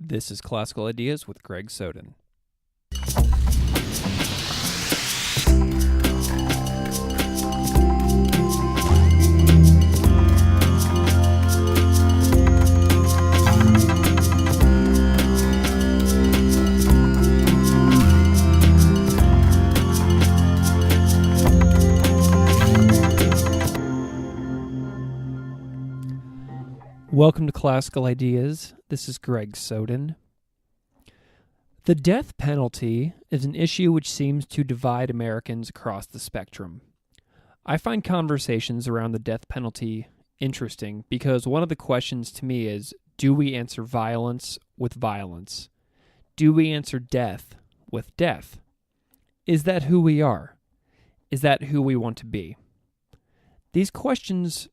This is Classical Ideas with Greg Soden. Welcome to Classical Ideas. This is Greg Soden. The death penalty is an issue which seems to divide Americans across the spectrum. I find conversations around the death penalty interesting because one of the questions to me is, do we answer violence with violence? Do we answer death with death? Is that who we are? Is that who we want to be? These questions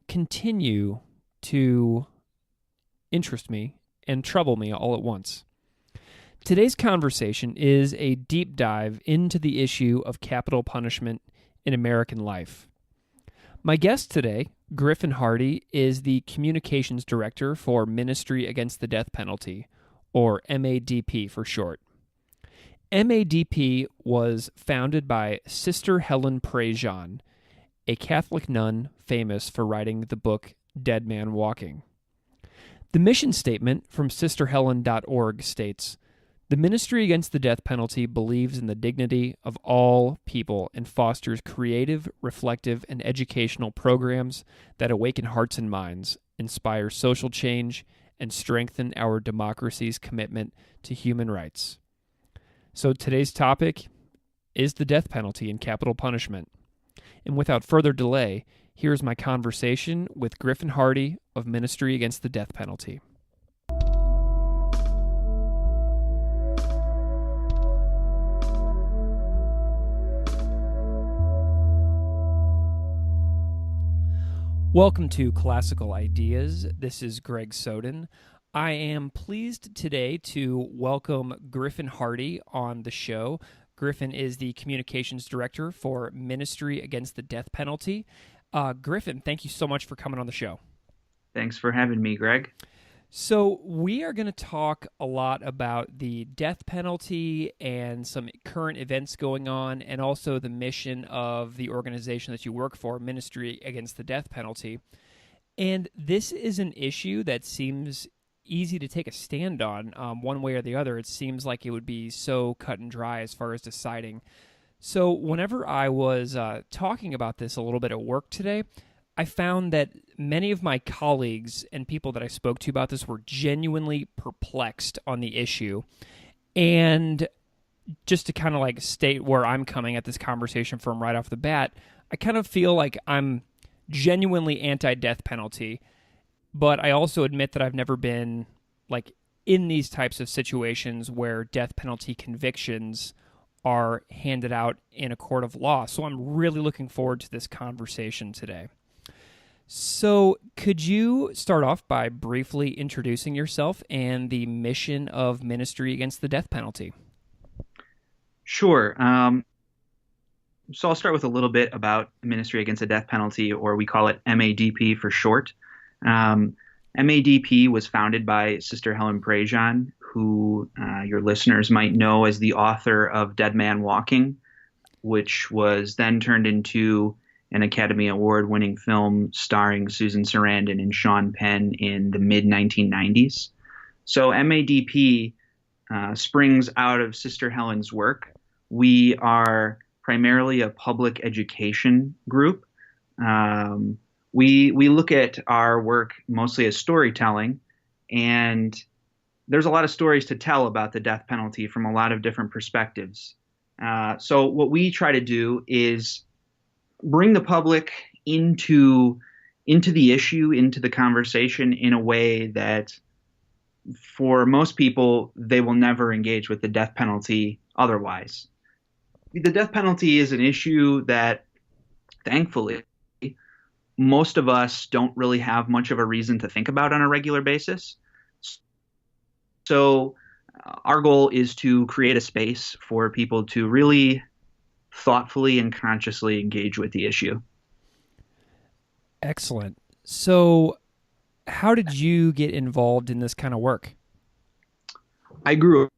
continue to interest me and trouble me all at once. Today's conversation is a deep dive into the issue of capital punishment in American life. My guest today, Griffin Hardy, is the Communications Director for Ministry Against the Death Penalty, or MADP for short. MADP was founded by Sister Helen Prejean, a Catholic nun famous for writing the book Dead Man Walking. The mission statement from sisterhelen.org states, "The Ministry Against the Death Penalty believes in the dignity of all people and fosters creative, reflective, and educational programs that awaken hearts and minds, inspire social change, and strengthen our democracy's commitment to human rights." So today's topic is the death penalty and capital punishment. And without further delay, here's my conversation with Griffin Hardy of Ministry Against the Death Penalty. Welcome to Classical Ideas. This is Greg Soden. I am pleased today to welcome Griffin Hardy on the show. Griffin is the Communications Director for Ministry Against the Death Penalty. Griffin, thank you so much for coming on the show. Thanks for having me, Greg. So we are going to talk a lot about the death penalty and some current events going on, and also the mission of the organization that you work for, Ministry Against the Death Penalty. And this is an issue that seems easy to take a stand on one way or the other. It seems like it would be so cut and dry as far as deciding. So whenever I was talking about this a little bit at work today, I found that many of my colleagues and people that I spoke to about this were genuinely perplexed on the issue. And just to kind of like state where I'm coming at this conversation from right off the bat, I kind of feel like I'm genuinely anti-death penalty, but I also admit that I've never been like in these types of situations where death penalty convictions are handed out in a court of law. So I'm really looking forward to this conversation today. So could you start off by briefly introducing yourself and the mission of Ministry Against the Death Penalty? Sure. So I'll start with a little bit about Ministry Against the Death Penalty, or we call it MADP for short. MADP was founded by Sister Helen Prejean, who your listeners might know as the author of Dead Man Walking, which was then turned into an Academy Award-winning film starring Susan Sarandon and Sean Penn in the mid-1990s. So MADP springs out of Sister Helen's work. We are primarily a public education group. We look at our work mostly as storytelling, and there's a lot of stories to tell about the death penalty from a lot of different perspectives. So what we try to do is bring the public into the issue, into the conversation in a way that for most people, they will never engage with the death penalty otherwise. The death penalty is an issue that, thankfully, most of us don't really have much of a reason to think about on a regular basis. So our goal is to create a space for people to really thoughtfully and consciously engage with the issue. Excellent. So how did you get involved in this kind of work? I grew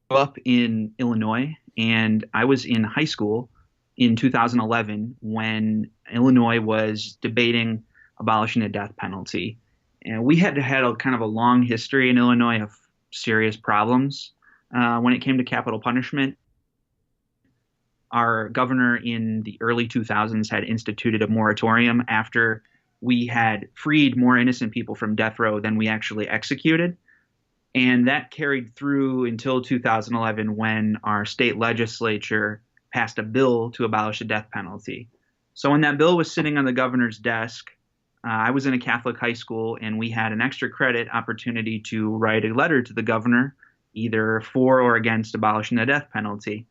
up in Illinois, and I was in high school in 2011 when Illinois was debating abolishing the death penalty. And we had a kind of a long history in Illinois of serious problems when it came to capital punishment. Our governor in the early 2000s had instituted a moratorium after we had freed more innocent people from death row than we actually executed. And that carried through until 2011 when our state legislature passed a bill to abolish the death penalty. So when that bill was sitting on the governor's desk, I was in a Catholic high school and we had an extra credit opportunity to write a letter to the governor, either for or against abolishing the death penalty.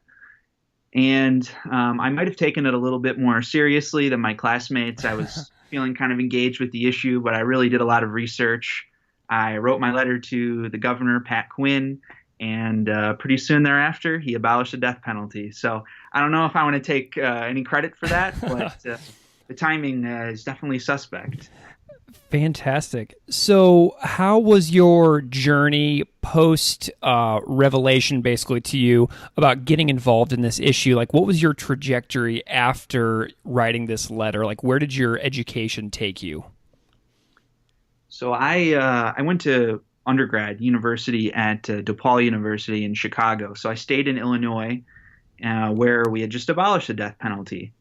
And I might have taken it a little bit more seriously than my classmates. I was feeling kind of engaged with the issue, but I really did a lot of research. I wrote my letter to the governor, Pat Quinn, and pretty soon thereafter, he abolished the death penalty. So I don't know if I want to take any credit for that, but the timing is definitely suspect. Fantastic. So, how was your journey post revelation, basically, to you about getting involved in this issue? Like, what was your trajectory after writing this letter? Like, where did your education take you? So I went to undergrad university at DePaul University in Chicago. So I stayed in Illinois, where we had just abolished the death penalty.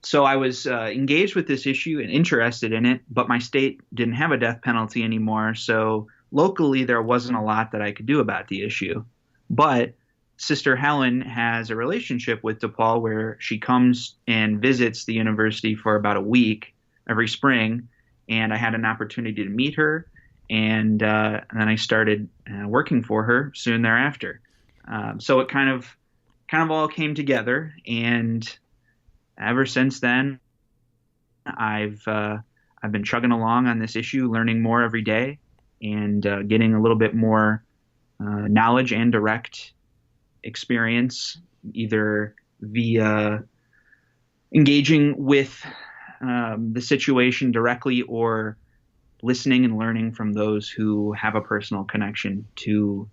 So I was engaged with this issue and interested in it, but my state didn't have a death penalty anymore. So locally, there wasn't a lot that I could do about the issue. But Sister Helen has a relationship with DePaul where she comes and visits the university for about a week every spring. And I had an opportunity to meet her. And then I started working for her soon thereafter. So it kind of all came together. And ever since then, I've been chugging along on this issue, learning more every day, and getting a little bit more knowledge and direct experience, either via engaging with the situation directly or listening and learning from those who have a personal connection to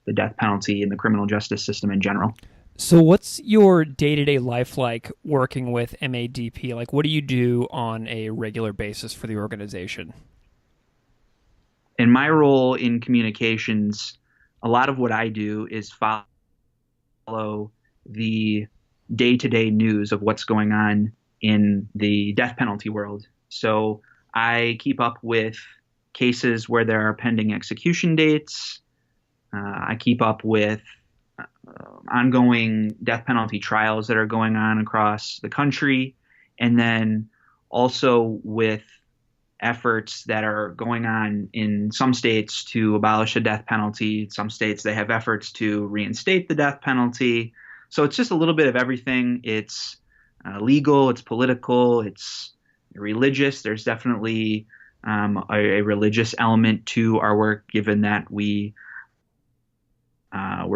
the death penalty and the criminal justice system in general. So what's your day-to-day life like working with MADP? Like, what do you do on a regular basis for the organization? In my role in communications, a lot of what I do is follow the day-to-day news of what's going on in the death penalty world. So I keep up with cases where there are pending execution dates. I keep up with ongoing death penalty trials that are going on across the country, and then also with efforts that are going on in some states to abolish the death penalty. Some states, they have efforts to reinstate the death penalty. So it's just a little bit of everything. It's legal, it's political, it's religious. There's definitely a religious element to our work, given that we're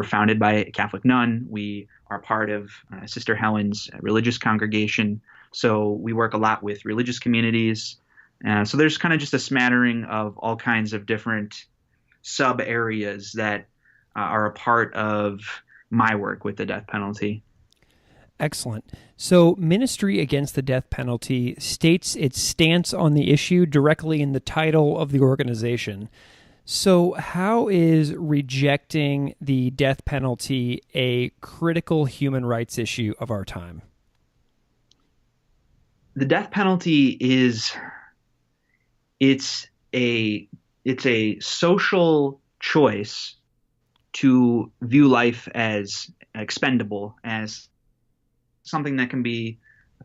founded by a Catholic nun. We are part of Sister Helen's religious congregation. So we work a lot with religious communities. So there's kind of just a smattering of all kinds of different sub areas that are a part of my work with the death penalty. Excellent. So Ministry Against the Death Penalty states its stance on the issue directly in the title of the organization. So how is rejecting the death penalty a critical human rights issue of our time? The death penalty it's a social choice to view life as expendable, as something that can be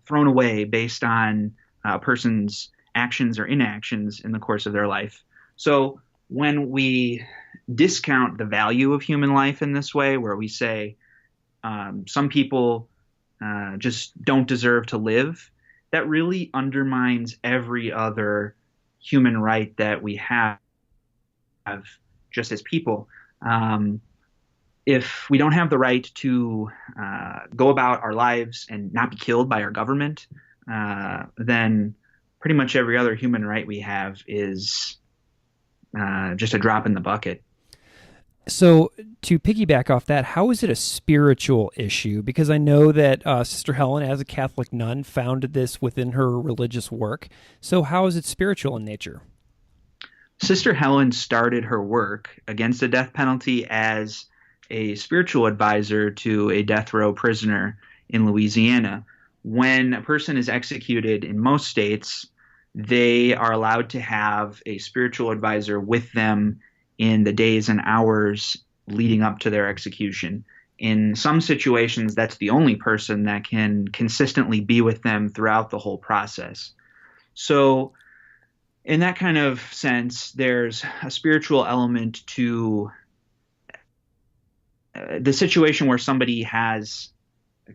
thrown away based on a person's actions or inactions in the course of their life. So when we discount the value of human life in this way, where we say some people just don't deserve to live, that really undermines every other human right that we have just as people. If we don't have the right to go about our lives and not be killed by our government, then pretty much every other human right we have is just a drop in the bucket. So, to piggyback off that, how is it a spiritual issue? Because I know that Sister Helen, as a Catholic nun, founded this within her religious work. So, how is it spiritual in nature? Sister Helen started her work against the death penalty as a spiritual advisor to a death row prisoner in Louisiana. When a person is executed in most states, they are allowed to have a spiritual advisor with them in the days and hours leading up to their execution. In some situations, that's the only person that can consistently be with them throughout the whole process. So, in that kind of sense, there's a spiritual element to the situation where somebody has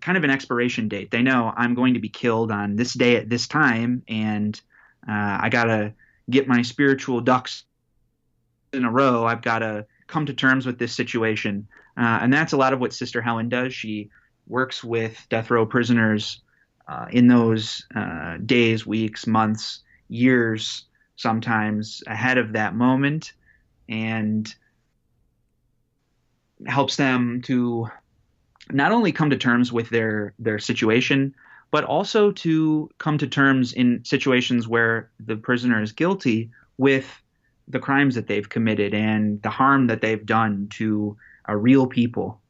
kind of an expiration date. They know I'm going to be killed on this day at this time, and I got to get my spiritual ducks in a row. I've got to come to terms with this situation. And that's a lot of what Sister Helen does. She works with death row prisoners in those days, weeks, months, years, sometimes ahead of that moment, and helps them to not only come to terms with their situation, but also to come to terms in situations where the prisoner is guilty with the crimes that they've committed and the harm that they've done to real people.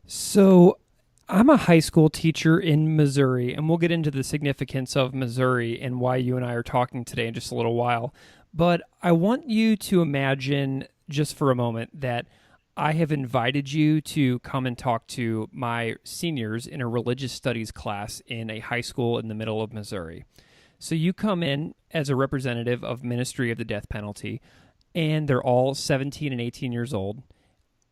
So, I'm a high school teacher in Missouri, and we'll get into the significance of Missouri and why you and I are talking today in just a little while. But I want you to imagine just for a moment that I have invited you to come and talk to my seniors in a religious studies class in a high school in the middle of Missouri. So you come in as a representative of Ministry of the Death Penalty, and they're all 17 and 18 years old.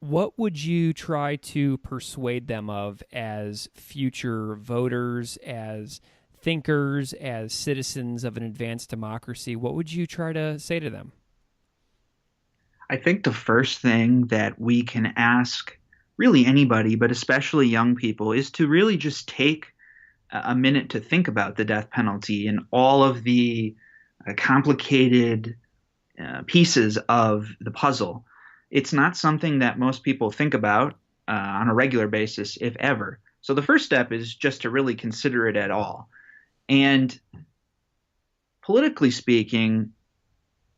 What would you try to persuade them of as future voters, as thinkers, as citizens of an advanced democracy? What would you try to say to them? I think the first thing that we can ask really anybody, but especially young people, is to really just take a minute to think about the death penalty and all of the complicated pieces of the puzzle. It's not something that most people think about on a regular basis, if ever. So the first step is just to really consider it at all. And politically speaking,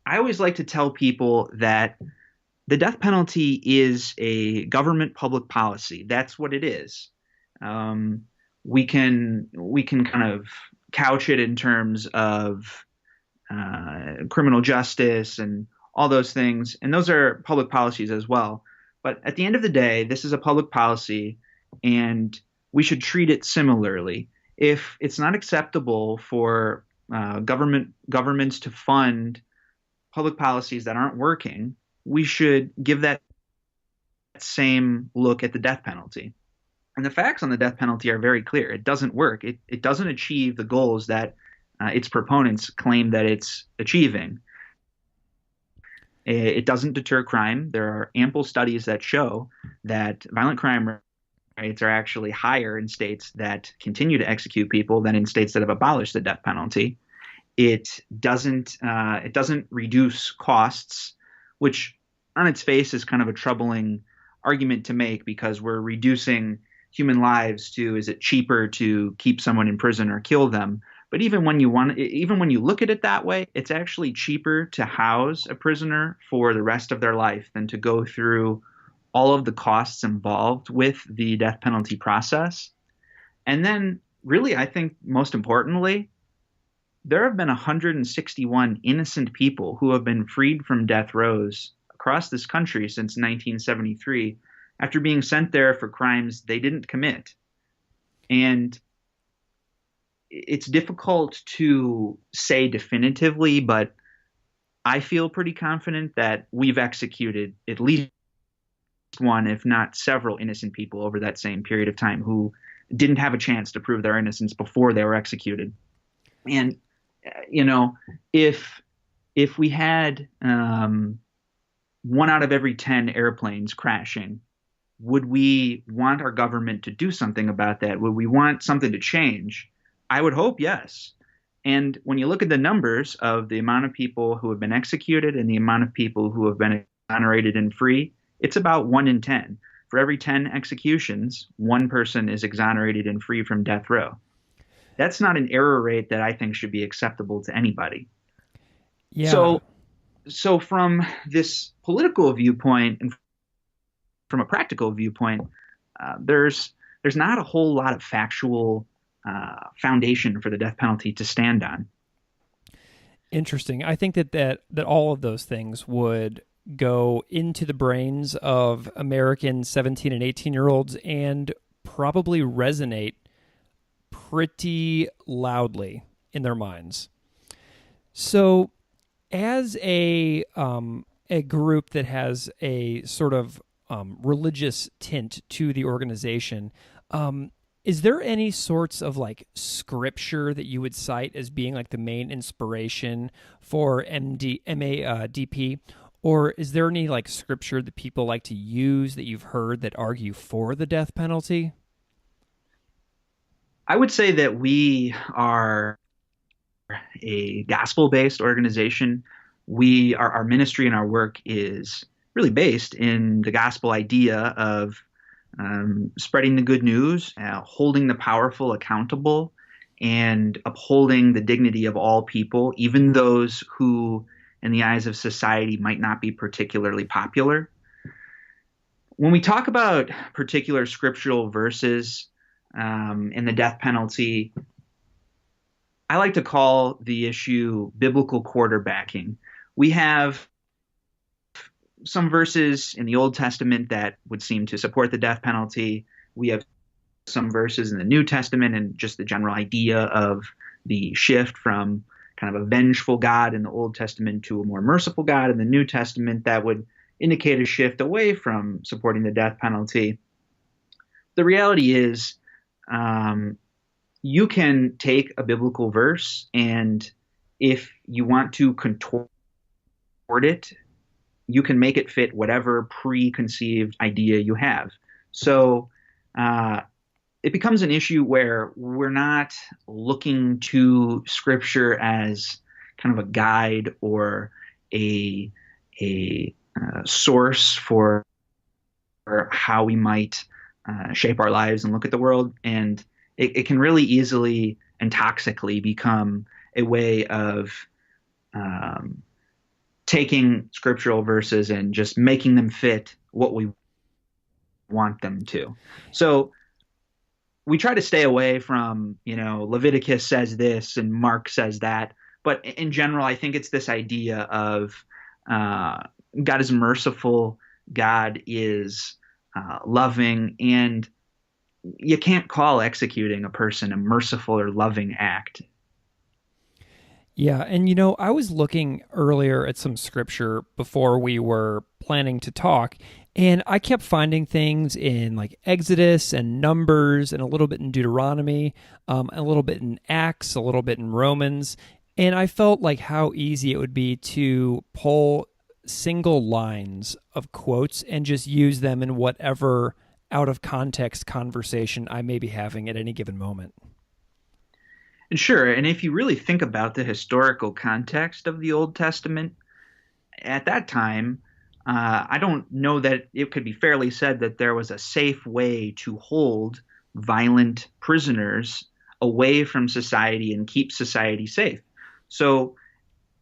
I always like to tell people that the death penalty is a government public policy. That's what it is. Um, we can kind of couch it in terms of criminal justice and all those things, and those are public policies as well. But at the end of the day, this is a public policy, and we should treat it similarly. If it's not acceptable for governments to fund public policies that aren't working, we should give that same look at the death penalty. And the facts on the death penalty are very clear. It doesn't work. It doesn't achieve the goals that its proponents claim that it's achieving. It doesn't deter crime. There are ample studies that show that violent crime rates are actually higher in states that continue to execute people than in states that have abolished the death penalty. It doesn't reduce costs, which on its face is kind of a troubling argument to make because we're reducing human lives to, is it cheaper to keep someone in prison or kill them? But even when you look at it that way, it's actually cheaper to house a prisoner for the rest of their life than to go through all of the costs involved with the death penalty process. And then really, I think most importantly, there have been 161 innocent people who have been freed from death rows across this country since 1973 after being sent there for crimes they didn't commit. And it's difficult to say definitively, but I feel pretty confident that we've executed at least one, if not several, innocent people over that same period of time who didn't have a chance to prove their innocence before they were executed. And you know, if we had one out of every 10 airplanes crashing, would we want our government to do something about that? Would we want something to change? I would hope yes. And when you look at the numbers of the amount of people who have been executed and the amount of people who have been exonerated and free, it's about 1 in 10. For every 10 executions, one person is exonerated and free from death row. That's not an error rate that I think should be acceptable to anybody. Yeah. So from this political viewpoint and from a practical viewpoint, there's not a whole lot of factual foundation for the death penalty to stand on. Interesting. I think that all of those things would go into the brains of American 17 and 18-year-olds and probably resonate pretty loudly in their minds. So, as a group that has a sort of religious tint to the organization, is there any sorts of like scripture that you would cite as being like the main inspiration for MADP? Or is there any like scripture that people like to use that you've heard that argue for the death penalty? I would say that we are a gospel-based organization. Our ministry and our work is really based in the gospel idea of spreading the good news, holding the powerful accountable, and upholding the dignity of all people, even those who, in the eyes of society, might not be particularly popular. When we talk about particular scriptural verses in the death penalty, I like to call the issue biblical quarterbacking. We have some verses in the Old Testament that would seem to support the death penalty. We have some verses in the New Testament and just the general idea of the shift from kind of a vengeful God in the Old Testament to a more merciful God in the New Testament that would indicate a shift away from supporting the death penalty. The reality is, you can take a biblical verse, and if you want to contort it, you can make it fit whatever preconceived idea you have. So it becomes an issue where we're not looking to Scripture as kind of a guide or a source for how we might shape our lives and look at the world. And it can really easily and toxically become a way of taking scriptural verses and just making them fit what we want them to. So we try to stay away from, Leviticus says this and Mark says that. But in general, I think it's this idea of God is merciful, God is loving, and you can't call executing a person a merciful or loving act. Yeah, and I was looking earlier at some scripture before we were planning to talk, and I kept finding things in like Exodus and Numbers and a little bit in Deuteronomy, a little bit in Acts, a little bit in Romans, and I felt like how easy it would be to pull single lines of quotes and just use them in whatever out of context conversation I may be having at any given moment. And sure, and if you really think about the historical context of the Old Testament, at that time, I don't know that it could be fairly said that there was a safe way to hold violent prisoners away from society and keep society safe. So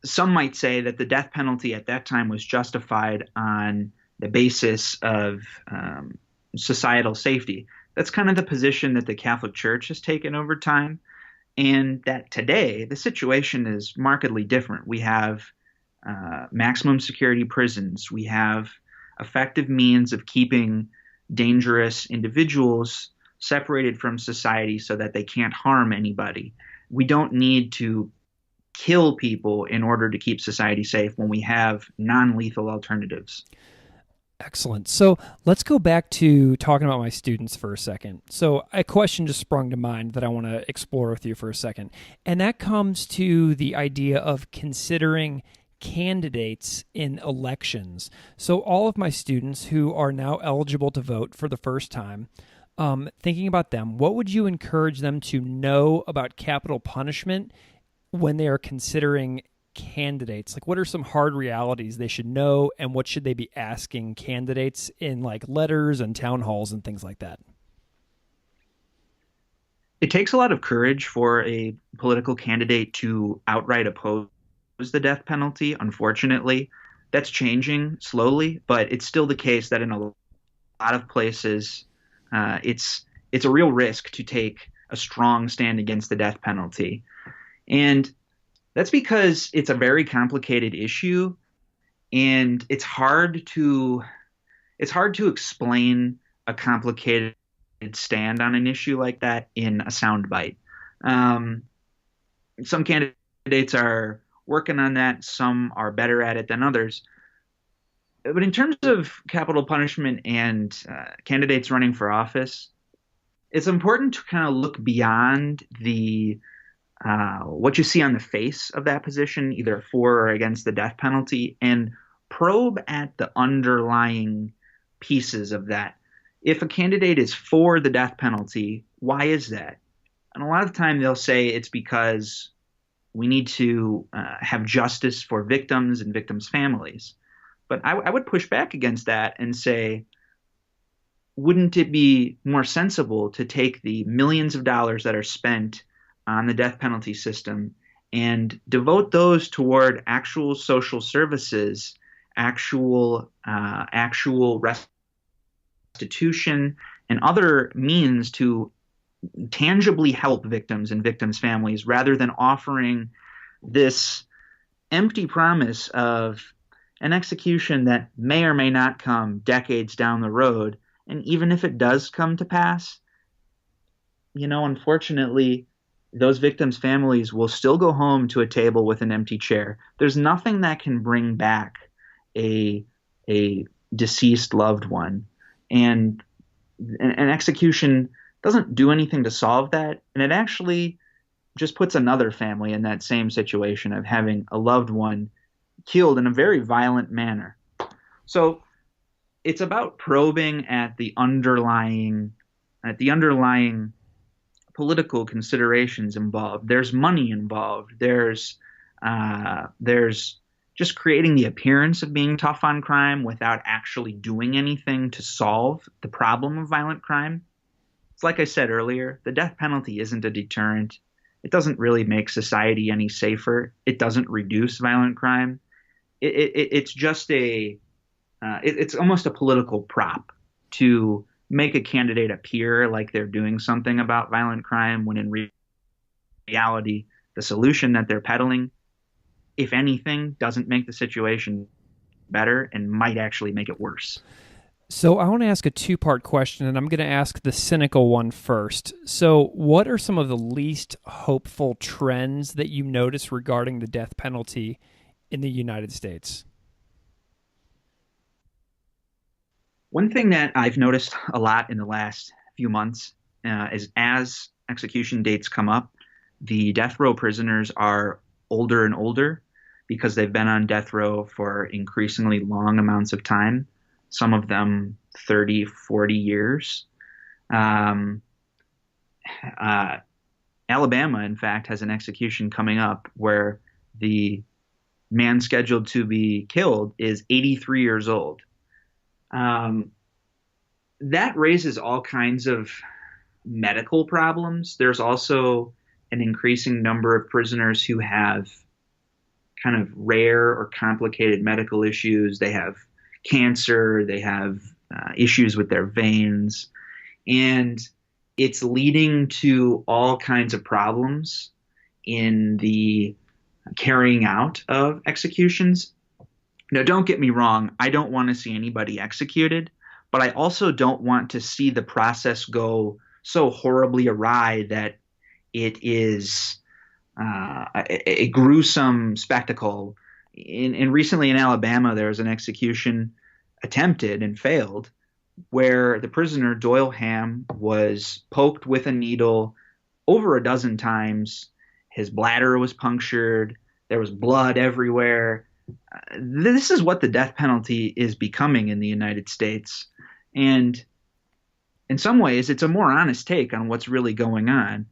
some might say that the death penalty at that time was justified on the basis of societal safety. That's kind of the position that the Catholic Church has taken over time. And that today, the situation is markedly different. We have maximum security prisons. We have effective means of keeping dangerous individuals separated from society so that they can't harm anybody. We don't need to kill people in order to keep society safe when we have non-lethal alternatives. Excellent. So let's go back to talking about my students for a second. So a question just sprung to mind that I want to explore with you for a second. And that comes to the idea of considering candidates in elections. So all of my students who are now eligible to vote for the first time, thinking about them, what would you encourage them to know about capital punishment when they are considering candidates? Like, what are some hard realities they should know, and what should they be asking candidates in like letters and town halls and things like that? It takes a lot of courage for a political candidate to outright oppose the death penalty. Unfortunately, that's changing slowly, but it's still the case that in a lot of places, it's a real risk to take a strong stand against the death penalty. And that's because it's a very complicated issue, and it's hard to explain a complicated stand on an issue like that in a soundbite. Um, some candidates are working on that. Some are better at it than others. But in terms of capital punishment and candidates running for office, it's important to kind of look beyond the what you see on the face of that position, either for or against the death penalty, and probe at the underlying pieces of that. If a candidate is for the death penalty, why is that? And a lot of the time they'll say it's because we need to have justice for victims and victims' families. But I would push back against that and say, wouldn't it be more sensible to take the millions of dollars that are spent on the death penalty system and devote those toward actual social services, actual restitution, and other means to tangibly help victims and victims' families, rather than offering this empty promise of an execution that may or may not come decades down the road. And even if it does come to pass, unfortunately, those victims' families will still go home to a table with an empty chair. There's nothing that can bring back a deceased loved one. And an execution doesn't do anything to solve that. And it actually just puts another family in that same situation of having a loved one killed in a very violent manner. So it's about probing at the underlying political considerations involved. There's money involved. There's just creating the appearance of being tough on crime without actually doing anything to solve the problem of violent crime. It's like I said earlier, the death penalty isn't a deterrent. It doesn't really make society any safer. It doesn't reduce violent crime. It's just it's almost a political prop to make a candidate appear like they're doing something about violent crime, when in reality, the solution that they're peddling, if anything, doesn't make the situation better and might actually make it worse. So I want to ask a two-part question, and I'm going to ask the cynical one first. So what are some of the least hopeful trends that you notice regarding the death penalty in the United States? One thing that I've noticed a lot in the last few months is as execution dates come up, the death row prisoners are older and older because they've been on death row for increasingly long amounts of time, some of them 30, 40 years. Alabama, in fact, has an execution coming up where the man scheduled to be killed is 83 years old. That raises all kinds of medical problems. There's also an increasing number of prisoners who have kind of rare or complicated medical issues. They have cancer, they have issues with their veins, and it's leading to all kinds of problems in the carrying out of executions. Now, don't get me wrong, I don't want to see anybody executed, but I also don't want to see the process go so horribly awry that it is a gruesome spectacle. Recently in Alabama, there was an execution attempted and failed where the prisoner, Doyle Ham, was poked with a needle over a dozen times. His bladder was punctured. There was blood everywhere. This is what the death penalty is becoming in the United States. And in some ways, it's a more honest take on what's really going on.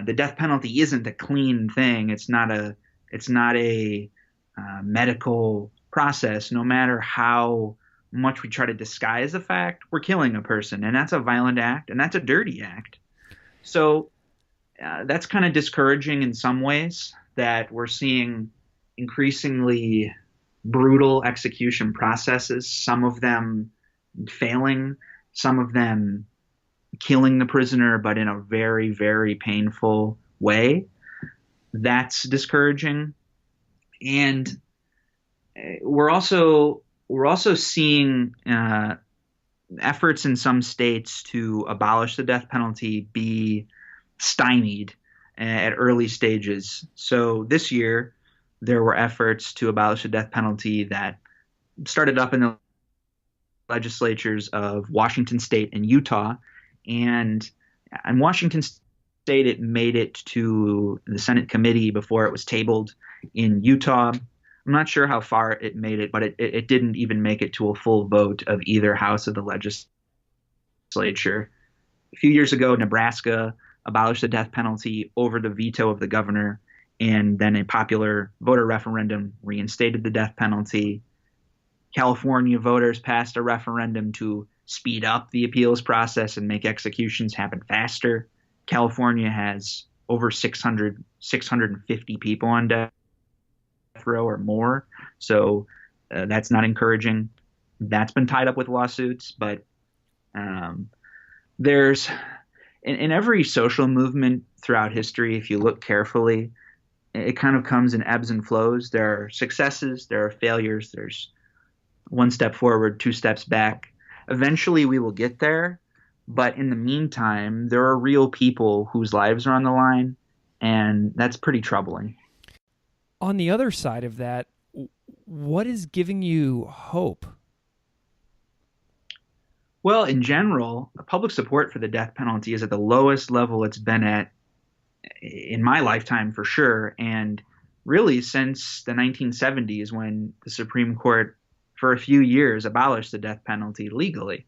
The death penalty isn't a clean thing. It's not a It's not a medical process. No matter how much we try to disguise the fact, we're killing a person, and that's a violent act, and that's a dirty act. So that's kind of discouraging in some ways that we're seeing increasingly brutal execution processes, some of them failing, some of them killing the prisoner, but in a very, very painful way. That's discouraging. And we're also seeing efforts in some states to abolish the death penalty be stymied at early stages. So this year, there were efforts to abolish the death penalty that started up in the legislatures of Washington State and Utah. And in Washington State, it made it to the Senate committee before it was tabled. In Utah, I'm not sure how far it made it, but it didn't even make it to a full vote of either house of the legislature. A few years ago, Nebraska abolished the death penalty over the veto of the governor, and then a popular voter referendum reinstated the death penalty. California voters passed a referendum to speed up the appeals process and make executions happen faster. California has over 650 people on death row or more. So that's not encouraging. That's been tied up with lawsuits, but there's in every social movement throughout history, if you look carefully, it kind of comes in ebbs and flows. There are successes, there are failures, there's one step forward, two steps back. Eventually we will get there, but in the meantime, there are real people whose lives are on the line, and that's pretty troubling. On the other side of that, what is giving you hope? Well, in general, public support for the death penalty is at the lowest level it's been at in my lifetime for sure, and really since the 1970s when the Supreme Court for a few years abolished the death penalty legally.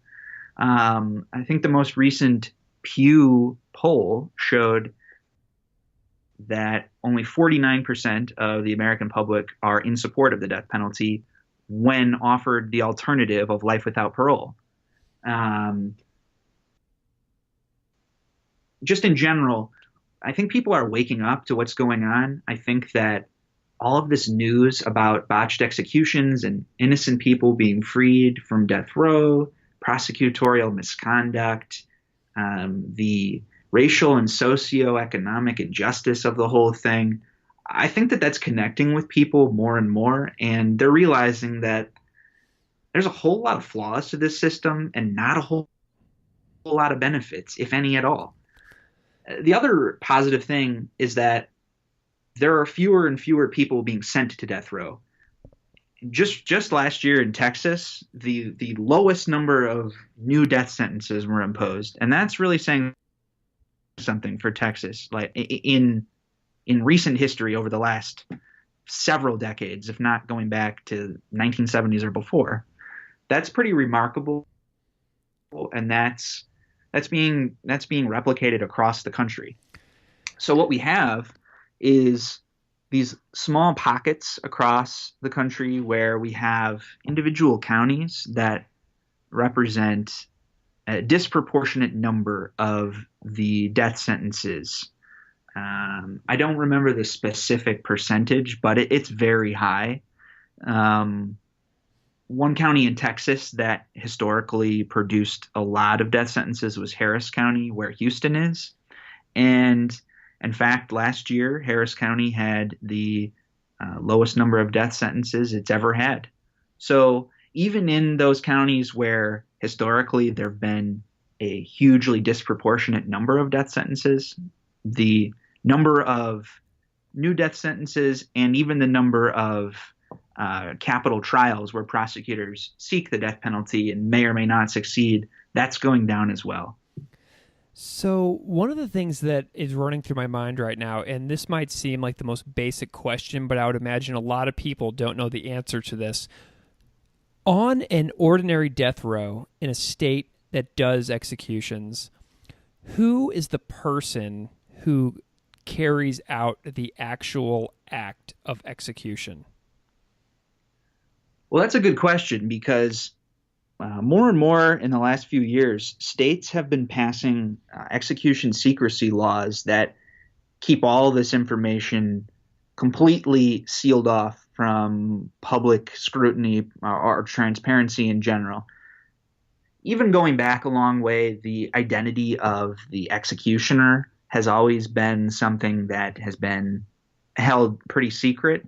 I think the most recent Pew poll showed that only 49% of the American public are in support of the death penalty when offered the alternative of life without parole. Just in general, I think people are waking up to what's going on. I think that all of this news about botched executions and innocent people being freed from death row, prosecutorial misconduct, the racial and socioeconomic injustice of the whole thing, I think that that's connecting with people more and more, and they're realizing that there's a whole lot of flaws to this system and not a whole lot of benefits, if any at all. The other positive thing is that there are fewer and fewer people being sent to death row. Just last year in Texas, the lowest number of new death sentences were imposed, and that's really saying something for Texas. Like in recent history, over the last several decades, if not going back to 1970s or before, that's pretty remarkable, and that's being replicated across the country. So what we have is these small pockets across the country where we have individual counties that represent a disproportionate number of the death sentences. I don't remember the specific percentage, but it's very high. One county in Texas that historically produced a lot of death sentences was Harris County, where Houston is. And in fact, last year, Harris County had the lowest number of death sentences it's ever had. So even in those counties where historically there have been a hugely disproportionate number of death sentences, the number of new death sentences and even the number of capital trials where prosecutors seek the death penalty and may or may not succeed, that's going down as well. So one of the things that is running through my mind right now, and this might seem like the most basic question, but I would imagine a lot of people don't know the answer to this. On an ordinary death row in a state that does executions, who is the person who carries out the actual act of execution? Well, that's a good question because more and more in the last few years, states have been passing execution secrecy laws that keep all this information completely sealed off from public scrutiny or transparency in general. Even going back a long way, the identity of the executioner has always been something that has been held pretty secret.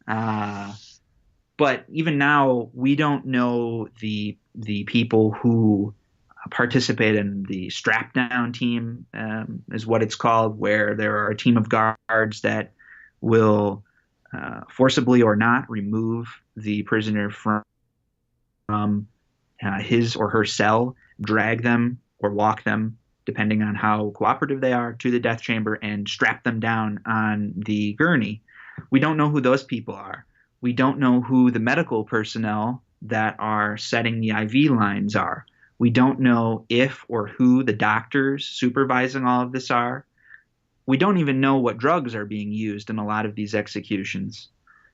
Uh, but even now, we don't know the people who participate in the strap down team, is what it's called, where there are a team of guards that will forcibly or not remove the prisoner from his or her cell, drag them or walk them, depending on how cooperative they are, to the death chamber and strap them down on the gurney. We don't know who those people are. We don't know who the medical personnel that are setting the IV lines are. We don't know if or who the doctors supervising all of this are. We don't even know what drugs are being used in a lot of these executions.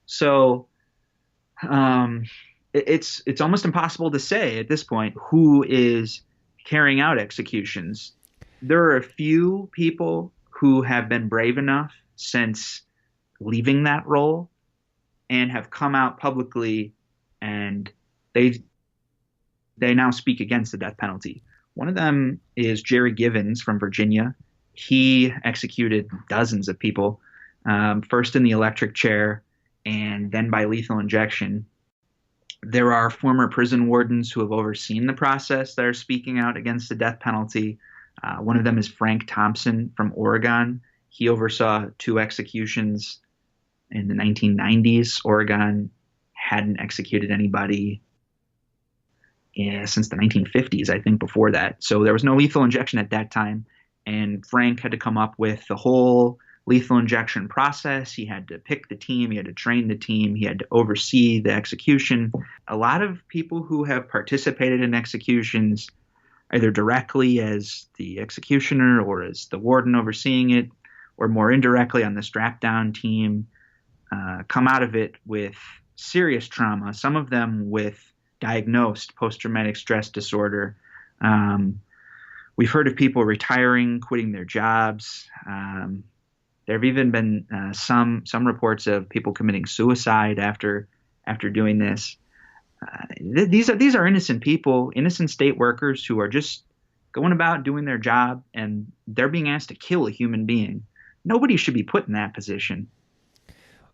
So it's almost impossible to say at this point who is carrying out executions. There are a few people who have been brave enough since leaving that role and have come out publicly, and they now speak against the death penalty. One of them is Jerry Givens from Virginia. He executed dozens of people, first in the electric chair and then by lethal injection. There are former prison wardens who have overseen the process that are speaking out against the death penalty. One of them is Frank Thompson from Oregon. He oversaw 2 executions in the 1990s. Oregon hadn't executed anybody since the 1950s, I think, before that. So there was no lethal injection at that time. And Frank had to come up with the whole lethal injection process. He had to pick the team. He had to train the team. He had to oversee the execution. A lot of people who have participated in executions, either directly as the executioner or as the warden overseeing it, or more indirectly on the strap down team, come out of it with serious trauma, some of them with diagnosed post-traumatic stress disorder. We've heard of people retiring, quitting their jobs. There have even been some reports of people committing suicide after doing this. These are innocent people, innocent state workers who are just going about doing their job, and they're being asked to kill a human being. Nobody should be put in that position.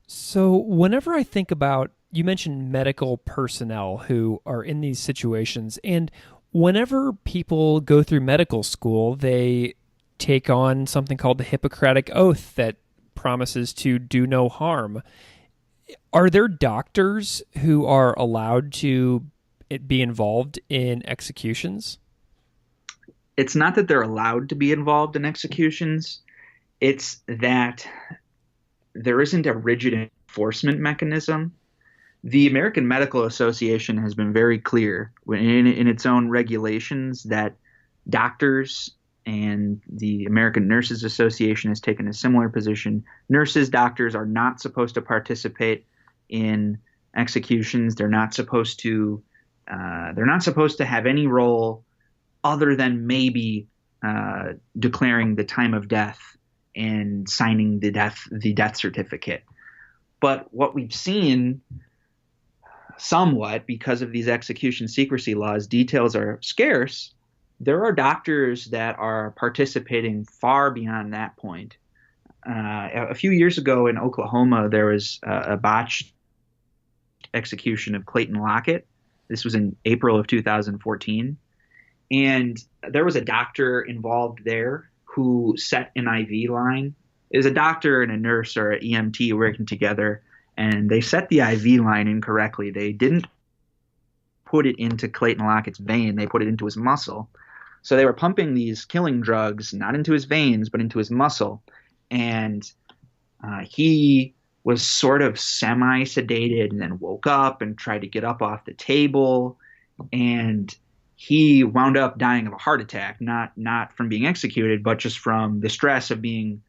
So whenever I think about, you mentioned medical personnel who are in these situations, and whenever people go through medical school, they take on something called the Hippocratic Oath that promises to do no harm. Are there doctors who are allowed to be involved in executions? It's not that they're allowed to be involved in executions. It's that there isn't a rigid enforcement mechanism. The American Medical Association has been very clear in its own regulations that doctors, and the American Nurses Association has taken a similar position. Nurses, doctors are not supposed to participate in executions. They're not supposed to have any role other than maybe declaring the time of death and signing the death certificate. But what we've seen somewhat, because of these execution secrecy laws, details are scarce. There are doctors that are participating far beyond that point. A few years ago in Oklahoma, there was a botched execution of Clayton Lockett. This was in April of 2014. And there was a doctor involved there who set an IV line. It was a doctor and a nurse or an EMT working together, and they set the IV line incorrectly. They didn't put it into Clayton Lockett's vein. They put it into his muscle. So they were pumping these killing drugs, not into his veins, but into his muscle. And he was sort of semi-sedated and then woke up and tried to get up off the table. And he wound up dying of a heart attack, not from being executed, but just from the stress of being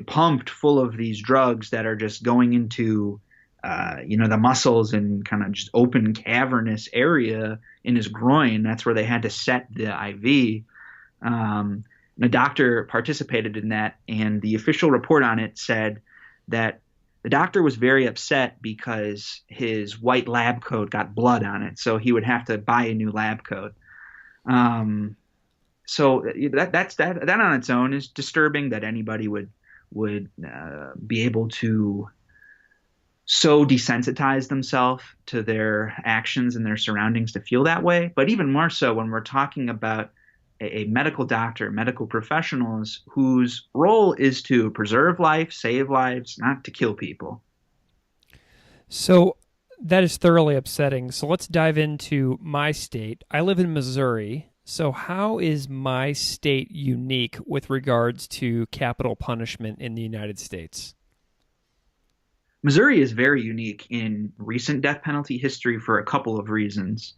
pumped full of these drugs that are just going into the muscles and kind of just open cavernous area in his groin. That's where they had to set the IV. The doctor participated in that, and the official report on it said that the doctor was very upset because his white lab coat got blood on it, so he would have to buy a new lab coat. So that on its own is disturbing, that anybody would be able to so desensitize themselves to their actions and their surroundings to feel that way. But even more so when we're talking about a medical doctor, medical professionals whose role is to preserve life, save lives, not to kill people. So that is thoroughly upsetting. So let's dive into my state. I live in Missouri. So how is my state unique with regards to capital punishment in the United States? Missouri is very unique in recent death penalty history for a couple of reasons.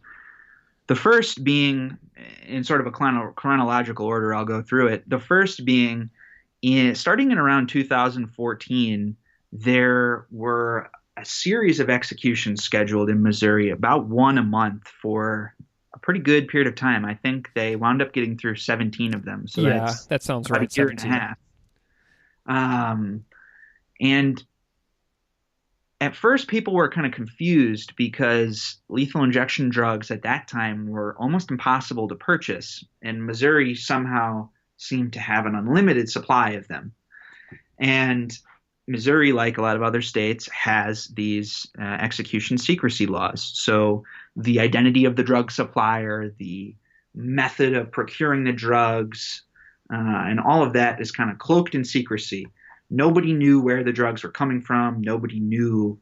The first being, in sort of a chronological order, I'll go through it. The first being, starting in around 2014, there were a series of executions scheduled in Missouri, about one a month for a pretty good period of time. I think they wound up getting through 17 of them. So yeah, that's that sounds about right. a year 17. and a half. And at first, people were kind of confused because lethal injection drugs at that time were almost impossible to purchase, and Missouri somehow seemed to have an unlimited supply of them. And Missouri, like a lot of other states, has these execution secrecy laws. So the identity of the drug supplier, the method of procuring the drugs, and all of that is kind of cloaked in secrecy. Nobody knew where the drugs were coming from. Nobody knew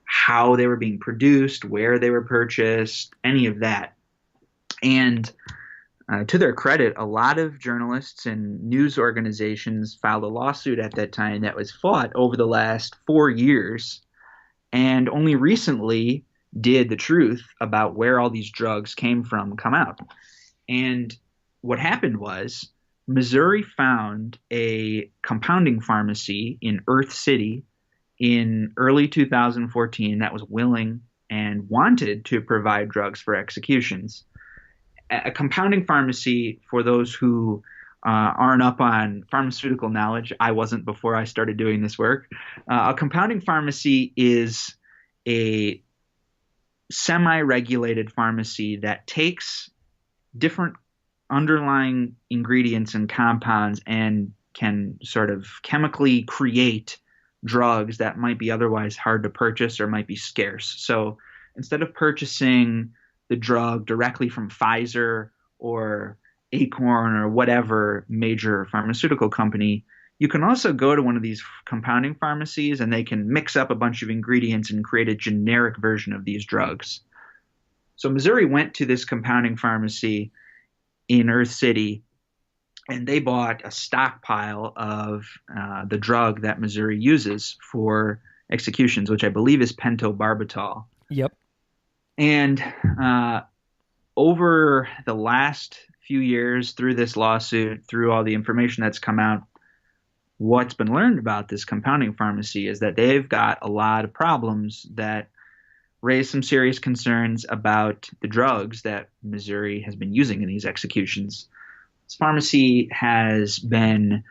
how they were being produced, where they were purchased, any of that. And to their credit, a lot of journalists and news organizations filed a lawsuit at that time that was fought over the last 4 years, and only recently did the truth about where all these drugs came from come out. And what happened was, Missouri found a compounding pharmacy in Earth City in early 2014 that was willing and wanted to provide drugs for executions. A compounding pharmacy, for those who aren't up on pharmaceutical knowledge, I wasn't before I started doing this work. A compounding pharmacy is a semi-regulated pharmacy that takes different underlying ingredients and compounds and can sort of chemically create drugs that might be otherwise hard to purchase or might be scarce. So instead of purchasing the drug directly from Pfizer or Acorn or whatever major pharmaceutical company, you can also go to one of these compounding pharmacies and they can mix up a bunch of ingredients and create a generic version of these drugs. So Missouri went to this compounding pharmacy in Earth City, and they bought a stockpile of the drug that Missouri uses for executions, which I believe is pentobarbital. Yep. And over the last few years, through this lawsuit, through all the information that's come out, what's been learned about this compounding pharmacy is that they've got a lot of problems that raise some serious concerns about the drugs that Missouri has been using in these executions. This pharmacy has been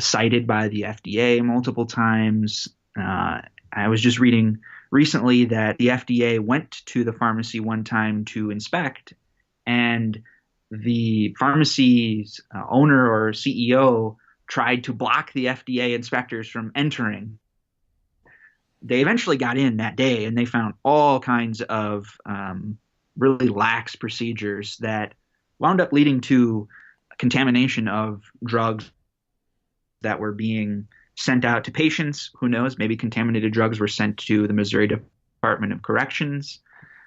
cited by the FDA multiple times. I was just reading recently that the FDA went to the pharmacy one time to inspect, and the pharmacy's owner or CEO tried to block the FDA inspectors from entering. They eventually got in that day, and they found all kinds of really lax procedures that wound up leading to contamination of drugs that were being sent out to patients. Who knows? Maybe contaminated drugs were sent to the Missouri Department of Corrections.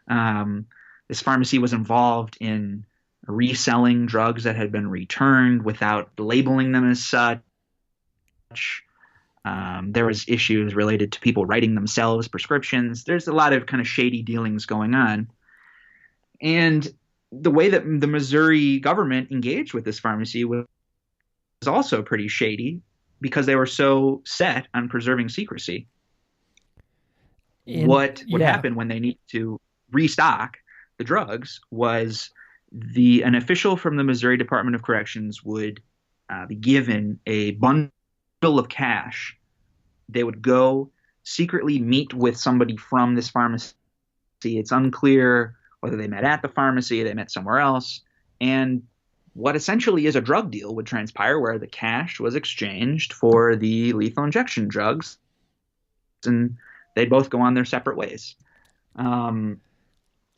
This pharmacy was involved in reselling drugs that had been returned without labeling them as such. There was issues related to people writing themselves prescriptions. There's a lot of kind of shady dealings going on. And the way that the Missouri government engaged with this pharmacy was also pretty shady because they were so set on preserving secrecy. And What would yeah, happen when they need to restock the drugs was an official from the Missouri Department of Corrections would be given a bundle of cash. They would go secretly meet with somebody from this pharmacy. It's unclear whether they met at the pharmacy, they met somewhere else, and what essentially is a drug deal would transpire where the cash was exchanged for the lethal injection drugs, and they'd both go on their separate ways. Um,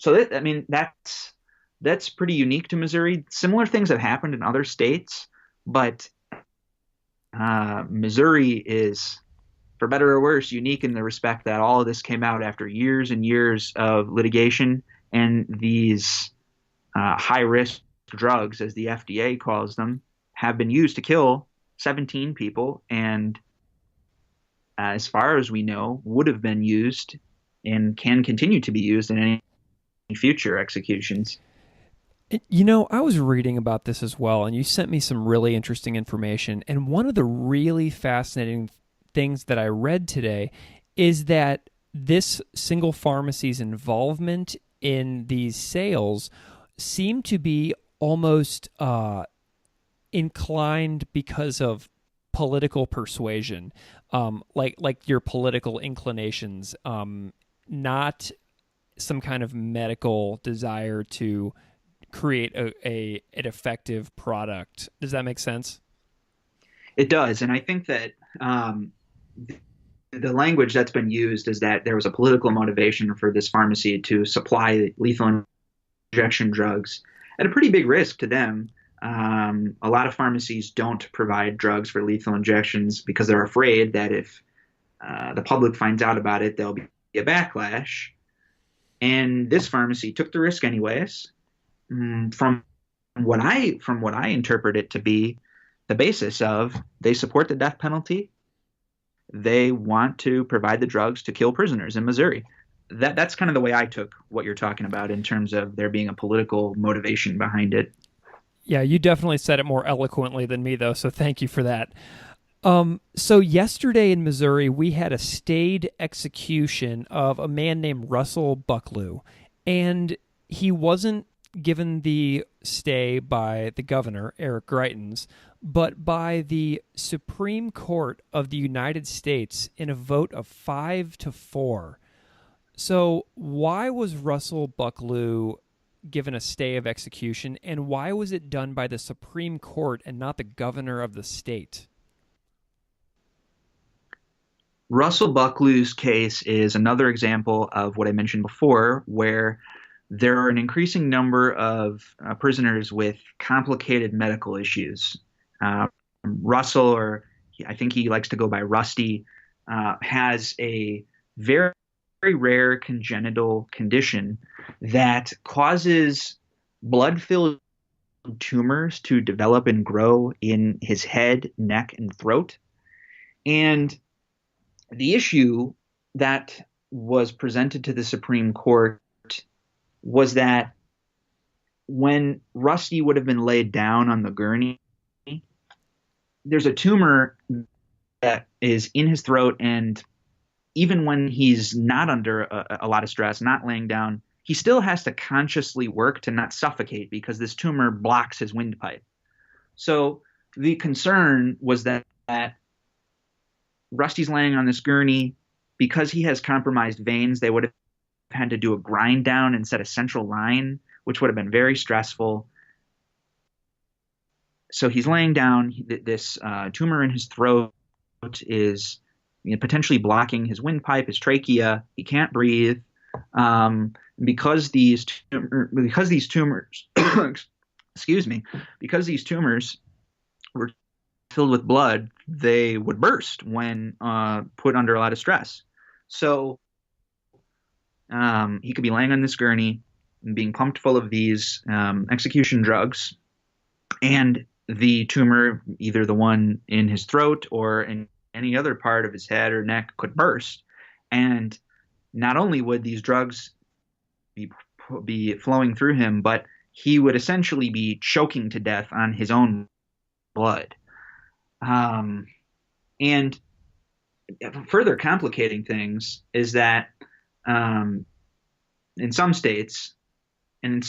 I mean, that's pretty unique to Missouri. Similar things have happened in other states, but Missouri is, for better or worse, unique in the respect that all of this came out after years and years of litigation, and these high risk drugs, as the FDA calls them, have been used to kill 17 people, and as far as we know, would have been used and can continue to be used in any future executions. I was reading about this as well, and you sent me some really interesting information. And one of the really fascinating things that I read today is that this single pharmacy's involvement in these sales seemed to be almost inclined because of political persuasion, like your political inclinations, not some kind of medical desire to create an effective product. Does that make sense? It does, and I think that the language that's been used is that there was a political motivation for this pharmacy to supply lethal injection drugs at a pretty big risk to them. A lot of pharmacies don't provide drugs for lethal injections because they're afraid that if the public finds out about it, there'll be a backlash. And this pharmacy took the risk anyways. From what I interpret it to be, the basis of they support the death penalty. They want to provide the drugs to kill prisoners in Missouri. That's kind of the way I took what you're talking about in terms of there being a political motivation behind it. Yeah, you definitely said it more eloquently than me, though, so thank you for that. So yesterday in Missouri, we had a stayed execution of a man named Russell Bucklew, and he wasn't given the stay by the governor, Eric Greitens, but by the Supreme Court of the United States in a vote of 5-4. So why was Russell Bucklew given a stay of execution, and why was it done by the Supreme Court and not the governor of the state? Russell Bucklew's case is another example of what I mentioned before, where there are an increasing number of prisoners with complicated medical issues. Russell, or I think he likes to go by Rusty, has a very, very rare congenital condition that causes blood-filled tumors to develop and grow in his head, neck, and throat. And the issue that was presented to the Supreme Court was that when Rusty would have been laid down on the gurney, there's a tumor that is in his throat, and even when he's not under a lot of stress, not laying down, he still has to consciously work to not suffocate because this tumor blocks his windpipe. So the concern was that Rusty's laying on this gurney. Because he has compromised veins, they would have had to do a grind down and set a central line, which would have been very stressful. So he's laying down. This tumor in his throat is potentially blocking his windpipe, his trachea. He can't breathe. Because these tumors, excuse me, because these tumors were filled with blood, they would burst when put under a lot of stress. So he could be laying on this gurney and being pumped full of these execution drugs, and the tumor, either the one in his throat or in any other part of his head or neck, could burst. And not only would these drugs be flowing through him, but he would essentially be choking to death on his own blood. And further complicating things is that um, in some states and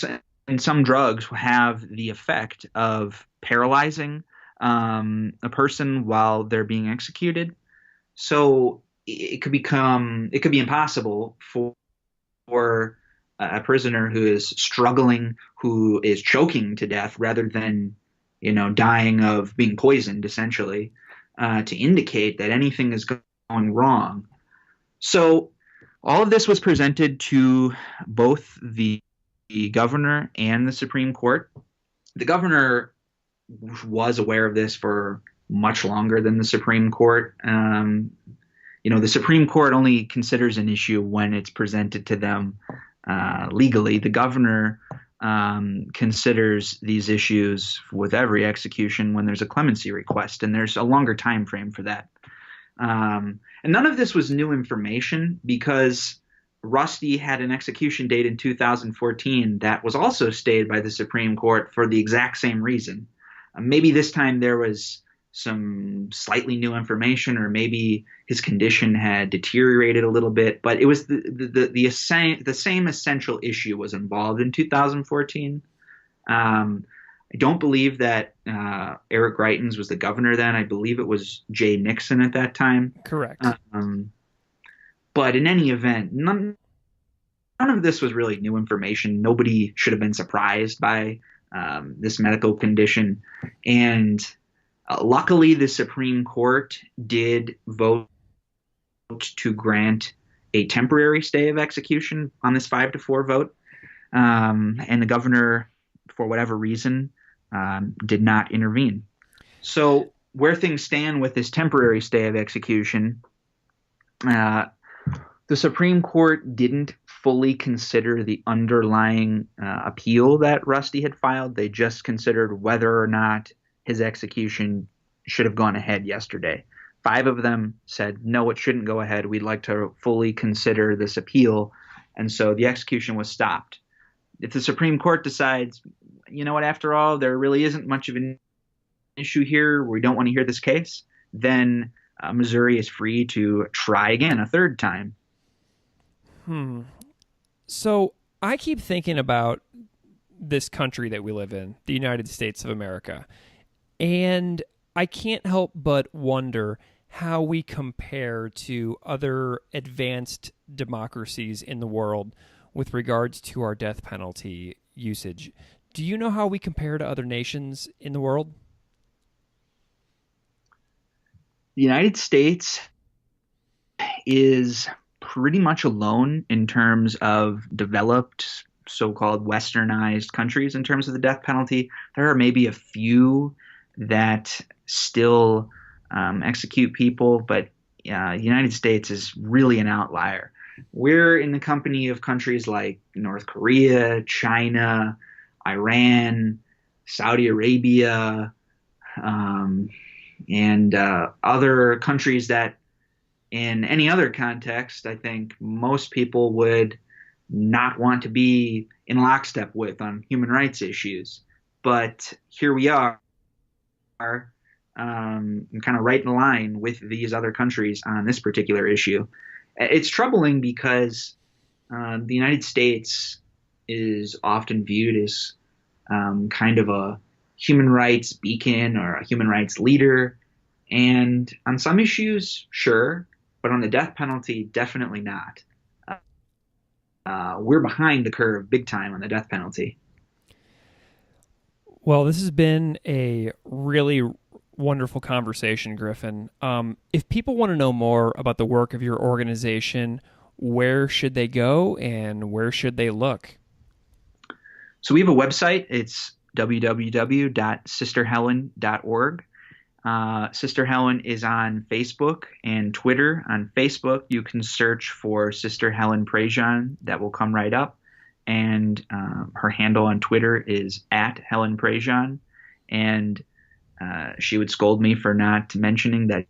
in some drugs have the effect of paralyzing a person while they're being executed. So it could be impossible for a prisoner who is struggling, who is choking to death rather than, dying of being poisoned, essentially, to indicate that anything is going wrong. So all of this was presented to both the governor and the Supreme Court. The governor was aware of this for much longer than the Supreme Court. The Supreme Court only considers an issue when it's presented to them legally. The governor considers these issues with every execution when there's a clemency request, and there's a longer time frame for that. And none of this was new information because Rusty had an execution date in 2014 that was also stayed by the Supreme Court for the exact same reason. Maybe this time there was some slightly new information, or maybe his condition had deteriorated a little bit, but it was the same essential issue was involved in 2014. I don't believe that Eric Greitens was the governor then. I believe it was Jay Nixon at that time. Correct. But in any event, none of this was really new information. Nobody should have been surprised by this medical condition. And luckily, the Supreme Court did vote to grant a temporary stay of execution on this 5-4 vote. And the governor, for whatever reason, did not intervene. So where things stand with this temporary stay of execution, the Supreme Court didn't fully consider the underlying appeal that Rusty had filed. They just considered whether or not his execution should have gone ahead yesterday. 5 of them said, no, it shouldn't go ahead. We'd like to fully consider this appeal. And so the execution was stopped. If the Supreme Court decides, you know what, after all, there really isn't much of an issue here, we don't want to hear this case, then Missouri is free to try again a third time. So I keep thinking about this country that we live in, the United States of America, and I can't help but wonder how we compare to other advanced democracies in the world with regards to our death penalty usage. Do you know how we compare to other nations in the world? The United States is pretty much alone in terms of developed, so-called westernized countries in terms of the death penalty. There are maybe a few that still execute people, but the United States is really an outlier. We're in the company of countries like North Korea, China, Iran, Saudi Arabia, and other countries that in any other context, I think most people would not want to be in lockstep with on human rights issues. But here we are, kind of right in line with these other countries on this particular issue. It's troubling because the United States is often viewed as kind of a human rights beacon or a human rights leader. And on some issues, sure, but on the death penalty, definitely not. We're behind the curve big time on the death penalty. Well, this has been a really wonderful conversation, Griffin. If people want to know more about the work of your organization, where should they go and where should they look? So we have a website. It's www.sisterhelen.org. Sister Helen is on Facebook and Twitter. On Facebook, you can search for Sister Helen Prejean. That will come right up. And her handle on Twitter is @Helen Prejean. And she would scold me for not mentioning that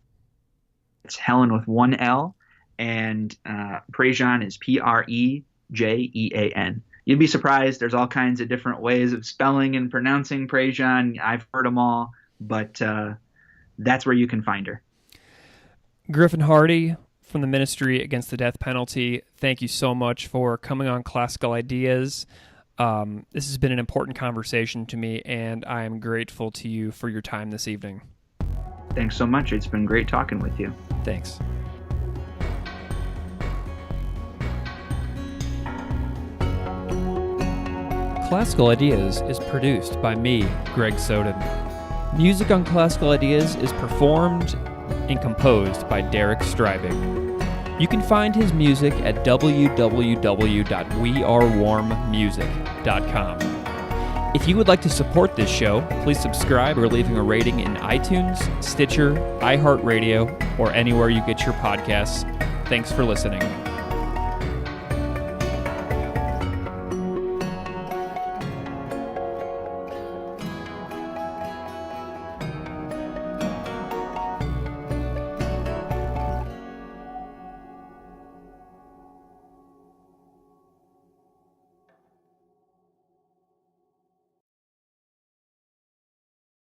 it's Helen with one L. And Prejean is Prejean. You'd be surprised. There's all kinds of different ways of spelling and pronouncing Prejean. I've heard them all. But that's where you can find her. Griffin Hardy from the Ministry Against the Death Penalty, thank you so much for coming on Classical Ideas. This has been an important conversation to me, and I am grateful to you for your time this evening. Thanks so much. It's been great talking with you. Thanks. Classical Ideas is produced by me, Greg Soden. Music on Classical Ideas is performed and composed by Derek Strybing. You can find his music at www.wearewarmmusic.com. If you would like to support this show, please subscribe or leaving a rating in iTunes, Stitcher, iHeartRadio, or anywhere you get your podcasts. Thanks for listening.